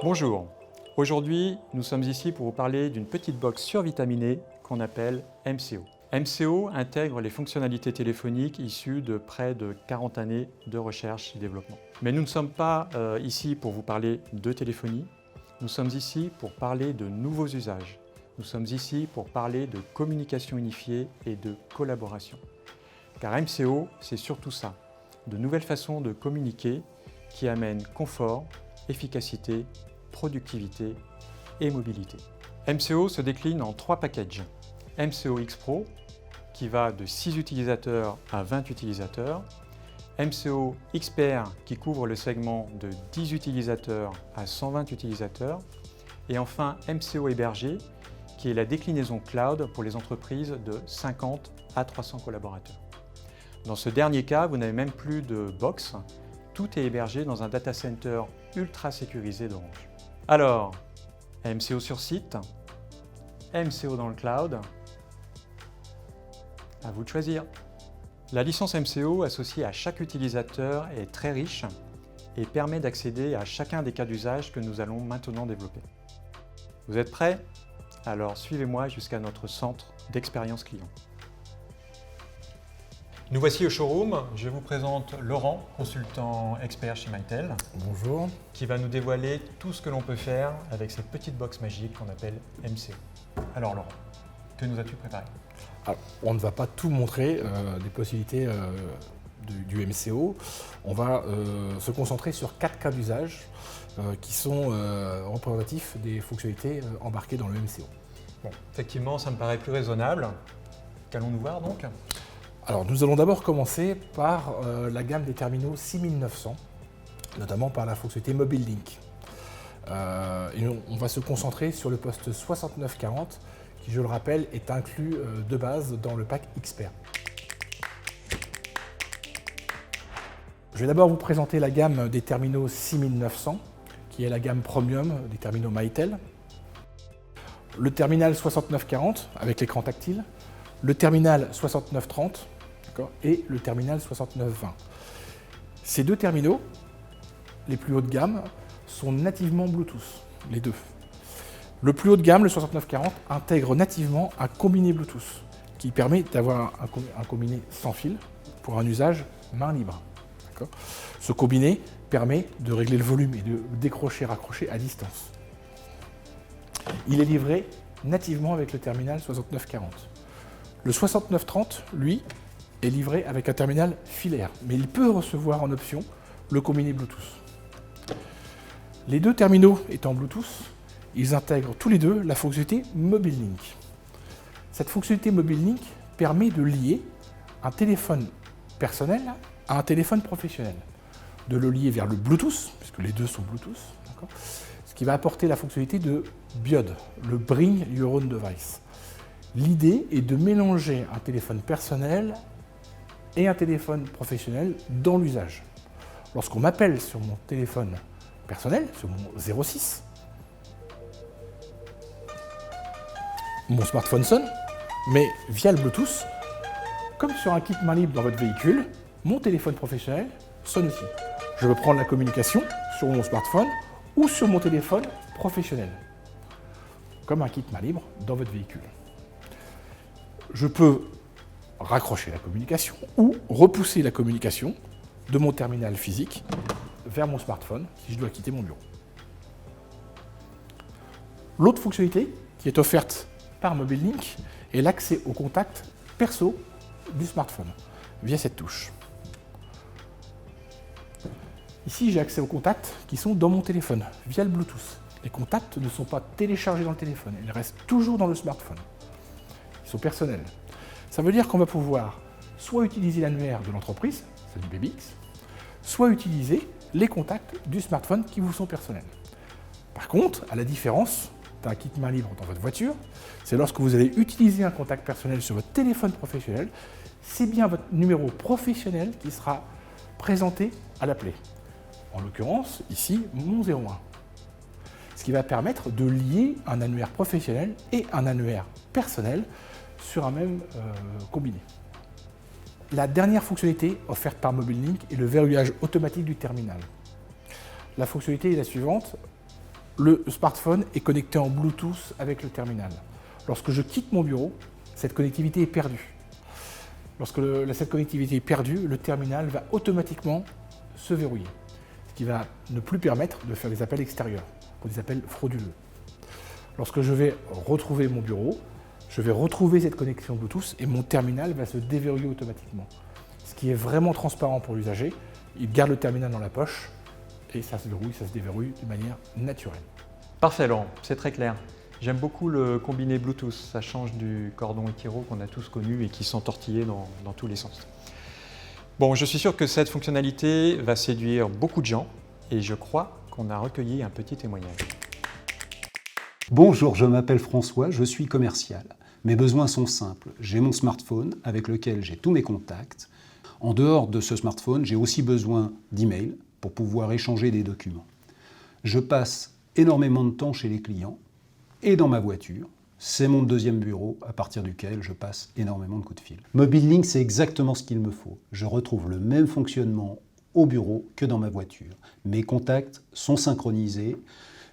Bonjour, aujourd'hui nous sommes ici pour vous parler d'une petite box survitaminée qu'on appelle MCO. MCO intègre les fonctionnalités téléphoniques issues de près de 40 années de recherche et développement. Mais nous ne sommes pas ici pour vous parler de téléphonie, nous sommes ici pour parler de nouveaux usages. Nous sommes ici pour parler de communication unifiée et de collaboration. Car MCO, c'est surtout ça, de nouvelles façons de communiquer qui amènent confort, efficacité, productivité et mobilité. MCO se décline en 3 packages. MCO X Pro, qui va de 6 utilisateurs à 20 utilisateurs. MCO XPR, qui couvre le segment de 10 utilisateurs à 120 utilisateurs. Et enfin MCO Hébergé, qui est la déclinaison cloud pour les entreprises de 50 à 300 collaborateurs. Dans ce dernier cas, vous n'avez même plus de box, tout est hébergé dans un data center ultra sécurisé d'Orange. Alors, MCO sur site, MCO dans le cloud, à vous de choisir. La licence MCO associée à chaque utilisateur est très riche et permet d'accéder à chacun des cas d'usage que nous allons maintenant développer. Vous êtes prêts? Alors suivez-moi jusqu'à notre centre d'expérience client. Nous voici au showroom. Je vous présente Laurent, consultant expert chez Mytel. Bonjour. Qui va nous dévoiler tout ce que l'on peut faire avec cette petite box magique qu'on appelle MCO. Alors Laurent, que nous as-tu préparé? Alors, on ne va pas tout montrer des possibilités du MCO. On va se concentrer sur 4 cas d'usage qui sont représentatifs des fonctionnalités embarquées dans le MCO. Bon, effectivement, ça me paraît plus raisonnable. Qu'allons-nous voir donc? Alors, nous allons d'abord commencer par la gamme des terminaux 6900, notamment par la fonctionnalité Mobile Link. Et on va se concentrer sur le poste 6940, qui, je le rappelle, est inclus de base dans le pack XPR. Je vais d'abord vous présenter la gamme des terminaux 6900, qui est la gamme premium des terminaux Mytel. Le terminal 6940 avec l'écran tactile, le terminal 6930 et le terminal 6920. Ces 2 terminaux, les plus hauts de gamme, sont nativement Bluetooth, les 2. Le plus haut de gamme, le 6940, intègre nativement un combiné Bluetooth qui permet d'avoir un combiné sans fil pour un usage main libre. Ce combiné permet de régler le volume et de décrocher-raccrocher à distance. Il est livré nativement avec le terminal 6940. Le 6930, lui, est livré avec un terminal filaire, mais il peut recevoir en option le combiné Bluetooth. Les 2 terminaux étant Bluetooth, ils intègrent tous les 2 la fonctionnalité Mobile Link. Cette fonctionnalité Mobile Link permet de lier un téléphone personnel à un téléphone professionnel, de le lier vers le Bluetooth, puisque les 2 sont Bluetooth, ce qui va apporter la fonctionnalité de BYOD, le Bring Your Own Device. L'idée est de mélanger un téléphone personnel et un téléphone professionnel dans l'usage. Lorsqu'on m'appelle sur mon téléphone personnel, sur mon 06, mon smartphone sonne, mais via le Bluetooth, comme sur un kit main libre dans votre véhicule, mon téléphone professionnel sonne aussi. Je veux prendre la communication sur mon smartphone ou sur mon téléphone professionnel, comme un kit main libre dans votre véhicule. Je peux raccrocher la communication ou repousser la communication de mon terminal physique vers mon smartphone si je dois quitter mon bureau. L'autre fonctionnalité qui est offerte par Mobile Link est l'accès au contact perso du smartphone via cette touche. Ici, j'ai accès aux contacts qui sont dans mon téléphone via le Bluetooth. Les contacts ne sont pas téléchargés dans le téléphone, ils restent toujours dans le smartphone. Ils sont personnels. Ça veut dire qu'on va pouvoir soit utiliser l'annuaire de l'entreprise, celle du BBX, soit utiliser les contacts du smartphone qui vous sont personnels. Par contre, à la différence d'un kit main libre dans votre voiture, c'est lorsque vous allez utiliser un contact personnel sur votre téléphone professionnel, c'est bien votre numéro professionnel qui sera présenté à l'appelé. En l'occurrence, ici, mon 01. Ce qui va permettre de lier un annuaire professionnel et un annuaire personnel sur un même combiné. La dernière fonctionnalité offerte par Mobile Link est le verrouillage automatique du terminal. La fonctionnalité est la suivante. Le smartphone est connecté en Bluetooth avec le terminal. Lorsque je quitte mon bureau, cette connectivité est perdue. Lorsque cette connectivité est perdue, le terminal va automatiquement se verrouiller, ce qui va ne plus permettre de faire des appels extérieurs, ou des appels frauduleux. Lorsque je vais retrouver mon bureau, je vais retrouver cette connexion Bluetooth et mon terminal va se déverrouiller automatiquement. Ce qui est vraiment transparent pour l'usager, il garde le terminal dans la poche et ça se verrouille, ça se déverrouille de manière naturelle. Parfait Laurent, c'est très clair. J'aime beaucoup le combiné Bluetooth, ça change du cordon Itiro qu'on a tous connu et qui s'entortillait dans tous les sens. Bon, je suis sûr que cette fonctionnalité va séduire beaucoup de gens et je crois qu'on a recueilli un petit témoignage. Bonjour, je m'appelle François, je suis commercial. Mes besoins sont simples. J'ai mon smartphone avec lequel j'ai tous mes contacts. En dehors de ce smartphone, j'ai aussi besoin d'email pour pouvoir échanger des documents. Je passe énormément de temps chez les clients et dans ma voiture. C'est mon deuxième bureau à partir duquel je passe énormément de coups de fil. MobileLink, c'est exactement ce qu'il me faut. Je retrouve le même fonctionnement au bureau que dans ma voiture. Mes contacts sont synchronisés.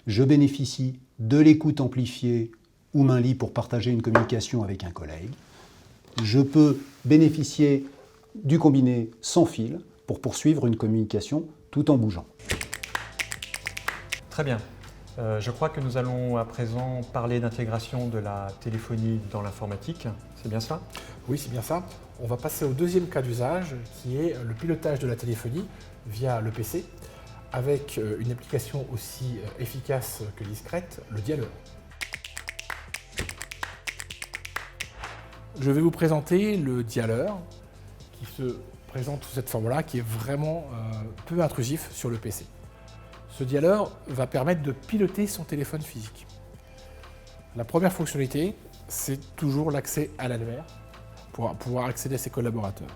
Je bénéficie de l'écoute amplifiée ou main libre pour partager une communication avec un collègue. Je peux bénéficier du combiné sans fil pour poursuivre une communication tout en bougeant. Très bien. Je crois que nous allons à présent parler d'intégration de la téléphonie dans l'informatique. C'est bien ça? Oui, c'est bien ça. On va passer au deuxième cas d'usage qui est le pilotage de la téléphonie via le PC avec une application aussi efficace que discrète, le dialeur. Je vais vous présenter le dialeur qui se présente sous cette forme-là, qui est vraiment peu intrusif sur le PC. Ce dialeur va permettre de piloter son téléphone physique. La première fonctionnalité, c'est toujours l'accès à l'annuaire pour pouvoir accéder à ses collaborateurs.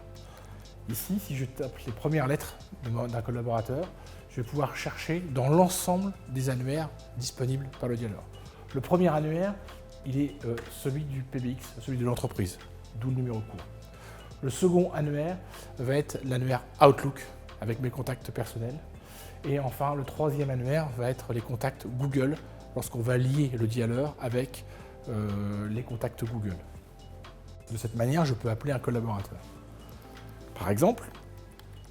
Ici, si je tape les premières lettres d'un collaborateur, je vais pouvoir chercher dans l'ensemble des annuaires disponibles par le dialeur. Le premier annuaire, il est celui du PBX, celui de l'entreprise, d'où le numéro court. Le second annuaire va être l'annuaire Outlook, avec mes contacts personnels. Et enfin, le troisième annuaire va être les contacts Google, lorsqu'on va lier le dialeur avec les contacts Google. De cette manière, je peux appeler un collaborateur. Par exemple,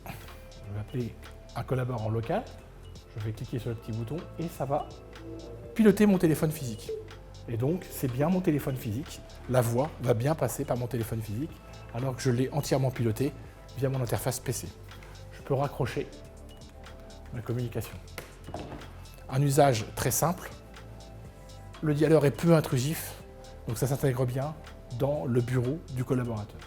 je vais appeler un collaborateur local, je vais cliquer sur le petit bouton et ça va piloter mon téléphone physique. Et donc, c'est bien mon téléphone physique, la voix va bien passer par mon téléphone physique, alors que je l'ai entièrement piloté via mon interface PC. Je peux raccrocher ma communication. Un usage très simple, le dialeur est peu intrusif, donc ça s'intègre bien dans le bureau du collaborateur.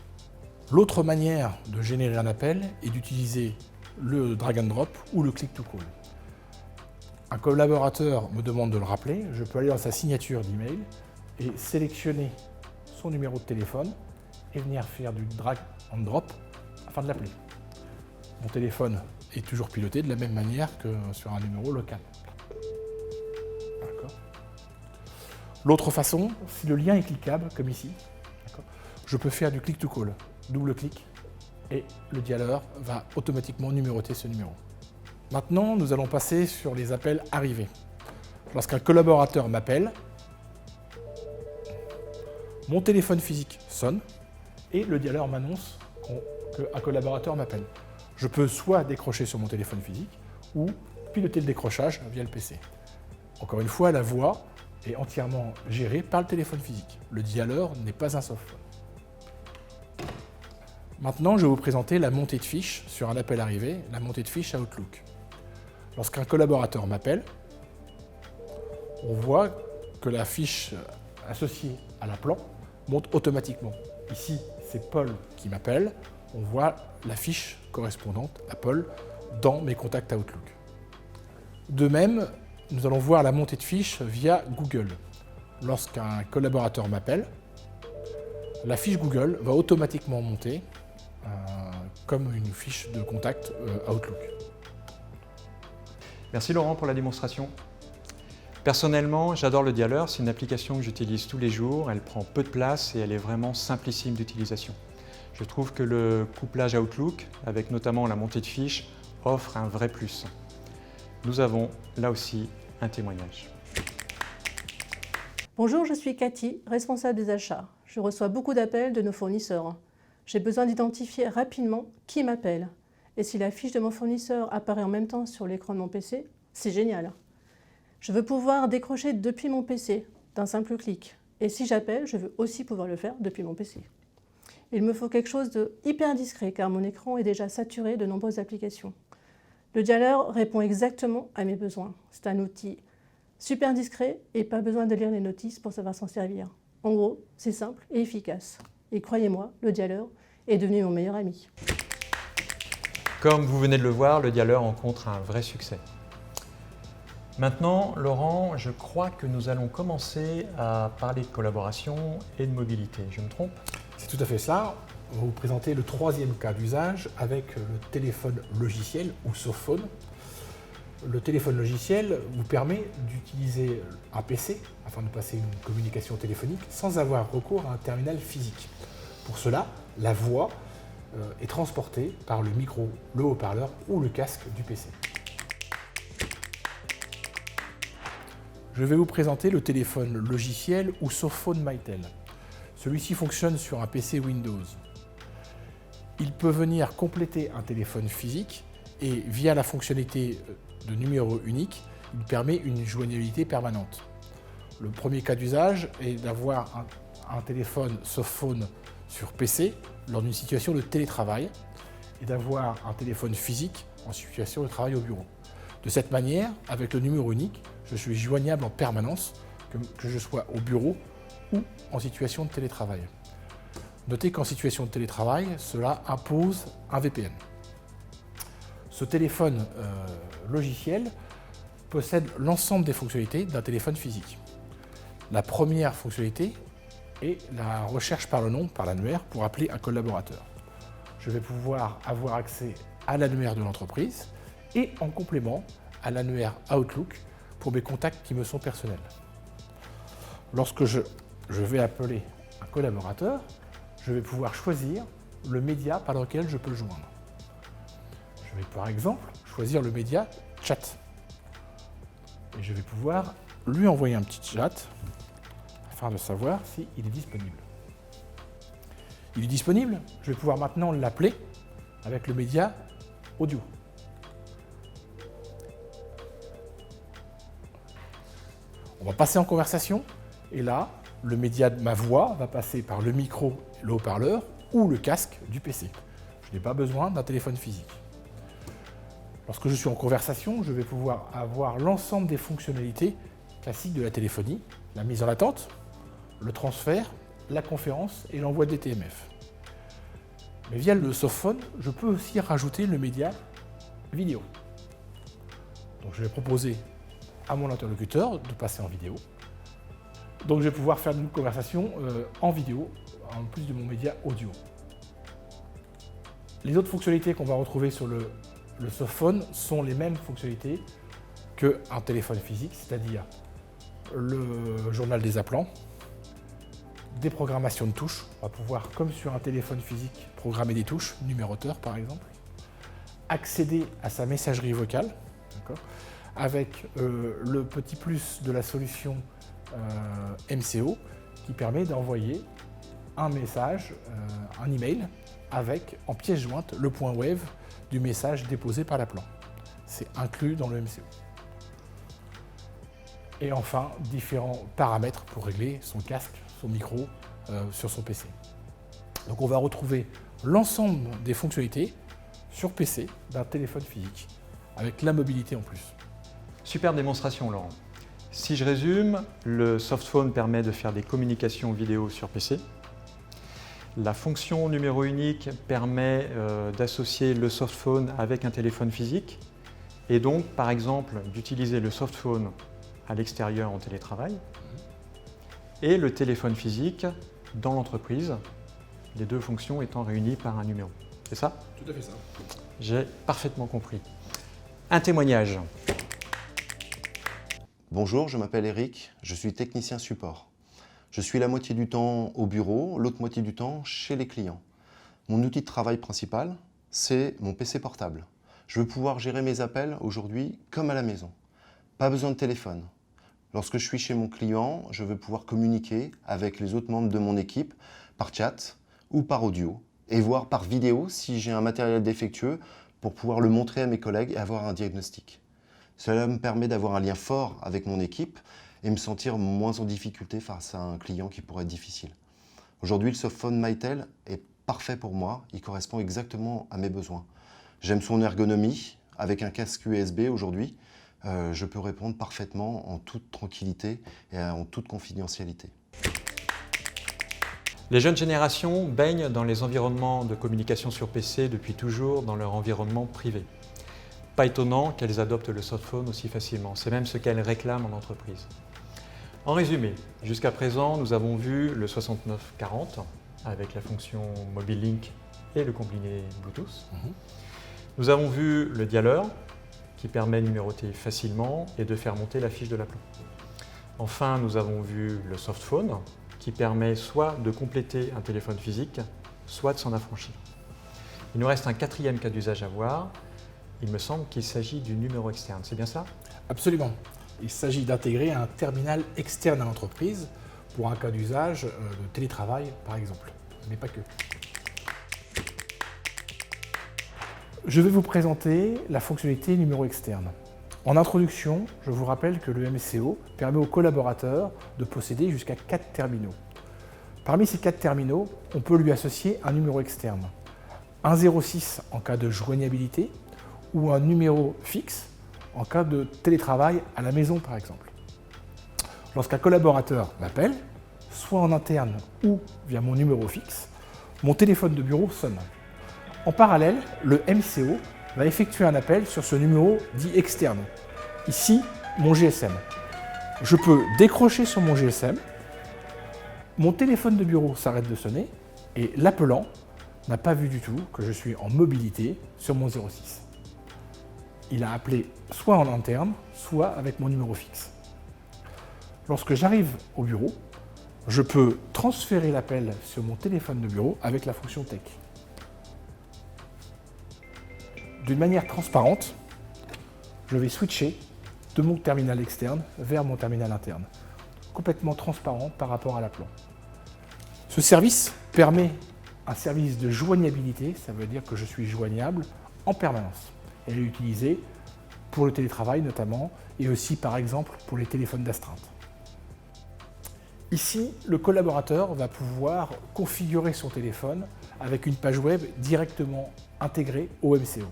L'autre manière de générer un appel est d'utiliser le drag and drop ou le click to call. Un collaborateur me demande de le rappeler, je peux aller dans sa signature d'email et sélectionner son numéro de téléphone et venir faire du drag and drop afin de l'appeler. Mon téléphone est toujours piloté de la même manière que sur un numéro local. L'autre façon, si le lien est cliquable, comme ici, je peux faire du click to call, double-clic, et le dialeur va automatiquement numéroter ce numéro. Maintenant, nous allons passer sur les appels arrivés. Lorsqu'un collaborateur m'appelle, mon téléphone physique sonne et le dialeur m'annonce qu'un collaborateur m'appelle. Je peux soit décrocher sur mon téléphone physique ou piloter le décrochage via le PC. Encore une fois, la voix est entièrement gérée par le téléphone physique. Le dialeur n'est pas un softphone. Maintenant, je vais vous présenter la montée de fiche sur un appel arrivé, la montée de fiche à Outlook. Lorsqu'un collaborateur m'appelle, on voit que la fiche associée à la plan monte automatiquement. Ici, c'est Paul qui m'appelle. On voit la fiche correspondante à Paul dans mes contacts à Outlook. De même, nous allons voir la montée de fiche via Google. Lorsqu'un collaborateur m'appelle, la fiche Google va automatiquement monter comme une fiche de contact Outlook. Merci Laurent pour la démonstration. Personnellement, j'adore le dialeur, c'est une application que j'utilise tous les jours, elle prend peu de place et elle est vraiment simplissime d'utilisation. Je trouve que le couplage Outlook, avec notamment la montée de fiche, offre un vrai plus. Nous avons là aussi un témoignage. Bonjour, je suis Cathy, responsable des achats. Je reçois beaucoup d'appels de nos fournisseurs. J'ai besoin d'identifier rapidement qui m'appelle. Et si la fiche de mon fournisseur apparaît en même temps sur l'écran de mon PC, c'est génial. Je veux pouvoir décrocher depuis mon PC, d'un simple clic. Et si j'appelle, je veux aussi pouvoir le faire depuis mon PC. Il me faut quelque chose de hyper discret car mon écran est déjà saturé de nombreuses applications. Le dialer répond exactement à mes besoins. C'est un outil super discret et pas besoin de lire les notices pour savoir s'en servir. En gros, c'est simple et efficace. Et croyez-moi, le dialer est devenu mon meilleur ami. Comme vous venez de le voir, le dialer rencontre un vrai succès. Maintenant, Laurent, je crois que nous allons commencer à parler de collaboration et de mobilité. Je me trompe ? C'est tout à fait ça. On va vous présenter le troisième cas d'usage avec le téléphone logiciel ou softphone. Le téléphone logiciel vous permet d'utiliser un PC afin de passer une communication téléphonique sans avoir recours à un terminal physique. Pour cela, la voix est transportée par le micro, le haut-parleur ou le casque du PC. Je vais vous présenter le téléphone logiciel ou softphone Mytel. Celui-ci fonctionne sur un PC Windows. Il peut venir compléter un téléphone physique et via la fonctionnalité de numéro unique, il permet une joignabilité permanente. Le premier cas d'usage est d'avoir un téléphone softphone sur PC lors d'une situation de télétravail et d'avoir un téléphone physique en situation de travail au bureau. De cette manière, avec le numéro unique, je suis joignable en permanence, que je sois au bureau ou en situation de télétravail. Notez qu'en situation de télétravail, cela impose un VPN. Ce téléphone logiciel possède l'ensemble des fonctionnalités d'un téléphone physique. La première fonctionnalité est la recherche par le nom, par l'annuaire, pour appeler un collaborateur. Je vais pouvoir avoir accès à l'annuaire de l'entreprise et en complément à l'annuaire Outlook pour mes contacts qui me sont personnels. Lorsque je vais appeler un collaborateur, je vais pouvoir choisir le média par lequel je peux le joindre. Je vais par exemple choisir le média chat. Et je vais pouvoir lui envoyer un petit chat afin de savoir s'il est disponible. Il est disponible, je vais pouvoir maintenant l'appeler avec le média audio. On va passer en conversation et là, le média de ma voix va passer par le micro, le haut-parleur ou le casque du PC. Je n'ai pas besoin d'un téléphone physique. Lorsque je suis en conversation, je vais pouvoir avoir l'ensemble des fonctionnalités classiques de la téléphonie, la mise en attente, le transfert, la conférence et l'envoi des TMF. Mais via le softphone, je peux aussi rajouter le média vidéo. Donc je vais proposer à mon interlocuteur de passer en vidéo. Donc je vais pouvoir faire une conversation en vidéo, en plus de mon média audio. Les autres fonctionnalités qu'on va retrouver sur le softphone sont les mêmes fonctionnalités qu'un téléphone physique, c'est-à-dire le journal des appelants, des programmations de touches. On va pouvoir, comme sur un téléphone physique, programmer des touches, numéroteur par exemple, accéder à sa messagerie vocale, avec le petit plus de la solution MCO qui permet d'envoyer un message, un email, avec en pièce jointe le point wave du message déposé par l'appelant. C'est inclus dans le MCO. Et enfin, différents paramètres pour régler son casque, son micro sur son PC. Donc on va retrouver l'ensemble des fonctionnalités sur PC d'un téléphone physique, avec la mobilité en plus. Super démonstration, Laurent. Si je résume, le softphone permet de faire des communications vidéo sur PC. La fonction numéro unique permet d'associer le softphone avec un téléphone physique et donc, par exemple, d'utiliser le softphone à l'extérieur en télétravail et le téléphone physique dans l'entreprise, les deux fonctions étant réunies par un numéro. C'est ça ? Tout à fait ça. J'ai parfaitement compris. Un témoignage. Bonjour, je m'appelle Eric, je suis technicien support. Je suis la moitié du temps au bureau, l'autre moitié du temps chez les clients. Mon outil de travail principal, c'est mon PC portable. Je veux pouvoir gérer mes appels aujourd'hui comme à la maison. Pas besoin de téléphone. Lorsque je suis chez mon client, je veux pouvoir communiquer avec les autres membres de mon équipe par chat ou par audio et voir par vidéo si j'ai un matériel défectueux pour pouvoir le montrer à mes collègues et avoir un diagnostic. Cela me permet d'avoir un lien fort avec mon équipe et me sentir moins en difficulté face à un client qui pourrait être difficile. Aujourd'hui, le softphone Mytel est parfait pour moi, il correspond exactement à mes besoins. J'aime son ergonomie, avec un casque USB aujourd'hui, je peux répondre parfaitement en toute tranquillité et en toute confidentialité. Les jeunes générations baignent dans les environnements de communication sur PC depuis toujours dans leur environnement privé. Pas étonnant qu'elles adoptent le softphone aussi facilement, c'est même ce qu'elles réclament en entreprise. En résumé, jusqu'à présent, nous avons vu le 6940 avec la fonction Mobile Link et le combiné Bluetooth. Nous avons vu le dialeur qui permet de numéroter facilement et de faire monter la fiche de l'appel. Enfin, nous avons vu le softphone qui permet soit de compléter un téléphone physique, soit de s'en affranchir. Il nous reste un quatrième cas d'usage à voir. Il me semble qu'il s'agit du numéro externe, c'est bien ça? Absolument. Il s'agit d'intégrer un terminal externe à l'entreprise pour un cas d'usage de télétravail, par exemple, mais pas que. Je vais vous présenter la fonctionnalité numéro externe. En introduction, je vous rappelle que le MCO permet aux collaborateurs de posséder jusqu'à 4 terminaux. Parmi ces 4 terminaux, on peut lui associer un numéro externe. Un 06 en cas de joignabilité ou un numéro fixe en cas de télétravail à la maison, par exemple. Lorsqu'un collaborateur m'appelle, soit en interne ou via mon numéro fixe, mon téléphone de bureau sonne. En parallèle, le MCO va effectuer un appel sur ce numéro dit externe. Ici, mon GSM. Je peux décrocher sur mon GSM, mon téléphone de bureau s'arrête de sonner et l'appelant n'a pas vu du tout que je suis en mobilité sur mon 06. Il a appelé soit en interne, soit avec mon numéro fixe. Lorsque j'arrive au bureau, je peux transférer l'appel sur mon téléphone de bureau avec la fonction TEC. D'une manière transparente, je vais switcher de mon terminal externe vers mon terminal interne, complètement transparent par rapport à l'appelant. Ce service permet un service de joignabilité, ça veut dire que je suis joignable en permanence. Elle est utilisée pour le télétravail notamment, et aussi par exemple pour les téléphones d'astreinte. Ici, le collaborateur va pouvoir configurer son téléphone avec une page web directement intégrée au MCO.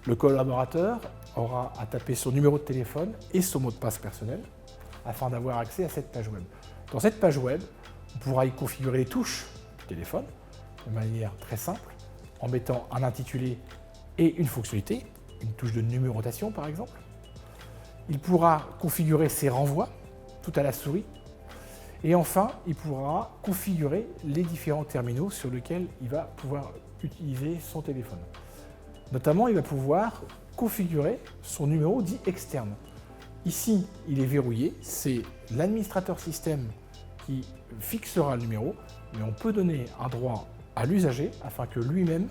Le collaborateur aura à taper son numéro de téléphone et son mot de passe personnel afin d'avoir accès à cette page web. Dans cette page web, on pourra y configurer les touches du téléphone de manière très simple, en mettant un intitulé et une fonctionnalité, une touche de numérotation par exemple. Il pourra configurer ses renvois, tout à la souris. Et enfin, il pourra configurer les différents terminaux sur lesquels il va pouvoir utiliser son téléphone. Notamment, il va pouvoir configurer son numéro dit externe. Ici, il est verrouillé, c'est l'administrateur système qui fixera le numéro, mais on peut donner un droit à l'usager afin que lui-même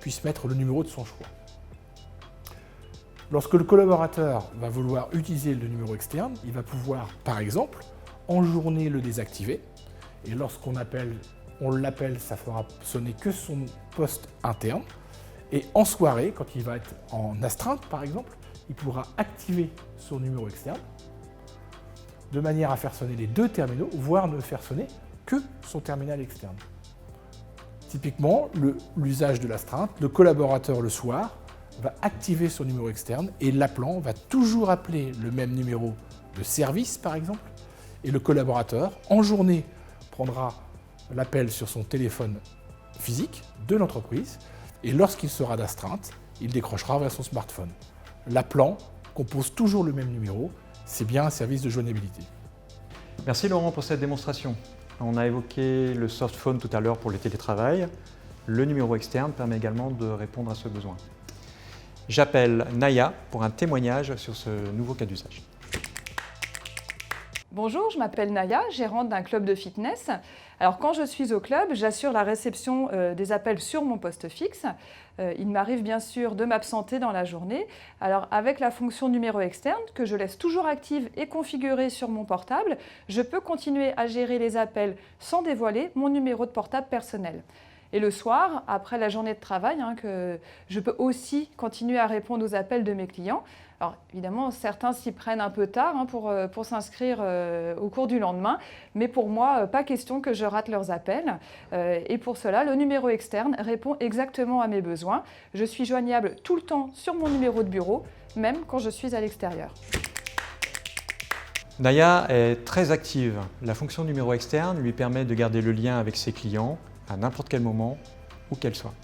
puisse mettre le numéro de son choix. Lorsque le collaborateur va vouloir utiliser le numéro externe, il va pouvoir, par exemple, en journée le désactiver, et lorsqu'on l'appelle, ça fera sonner que son poste interne, et en soirée, quand il va être en astreinte par exemple, il pourra activer son numéro externe, de manière à faire sonner les 2 terminaux, voire ne faire sonner que son terminal externe. Typiquement, l'usage de l'astreinte, le collaborateur le soir va activer son numéro externe et l'appelant va toujours appeler le même numéro de service par exemple, et le collaborateur, en journée, prendra l'appel sur son téléphone physique de l'entreprise et lorsqu'il sera d'astreinte, il décrochera vers son smartphone. L'appelant compose toujours le même numéro, c'est bien un service de joignabilité. Merci Laurent pour cette démonstration. On a évoqué le softphone tout à l'heure pour le télétravail. Le numéro externe permet également de répondre à ce besoin. J'appelle Naya pour un témoignage sur ce nouveau cas d'usage. Bonjour, je m'appelle Naya, gérante d'un club de fitness. Alors quand je suis au club, j'assure la réception des appels sur mon poste fixe. Il m'arrive bien sûr de m'absenter dans la journée. Alors avec la fonction numéro externe, que je laisse toujours active et configurée sur mon portable, je peux continuer à gérer les appels sans dévoiler mon numéro de portable personnel. Et le soir, après la journée de travail, que je peux aussi continuer à répondre aux appels de mes clients. Alors évidemment, certains s'y prennent un peu tard pour s'inscrire au cours du lendemain, mais pour moi, pas question que je rate leurs appels. Et pour cela, le numéro externe répond exactement à mes besoins. Je suis joignable tout le temps sur mon numéro de bureau, même quand je suis à l'extérieur. Naya est très active. La fonction numéro externe lui permet de garder le lien avec ses clients à n'importe quel moment, où qu'elle soit.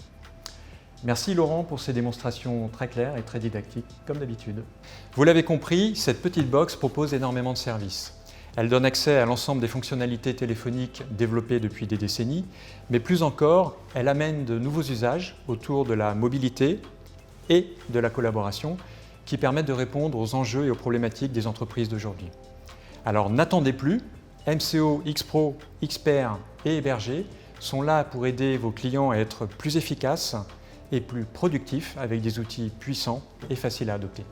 Merci Laurent pour ces démonstrations très claires et très didactiques, comme d'habitude. Vous l'avez compris, cette petite box propose énormément de services. Elle donne accès à l'ensemble des fonctionnalités téléphoniques développées depuis des décennies, mais plus encore, elle amène de nouveaux usages autour de la mobilité et de la collaboration qui permettent de répondre aux enjeux et aux problématiques des entreprises d'aujourd'hui. Alors n'attendez plus, MCO, X-Pro, Xpert et Héberger sont là pour aider vos clients à être plus efficaces et plus productifs avec des outils puissants et faciles à adopter.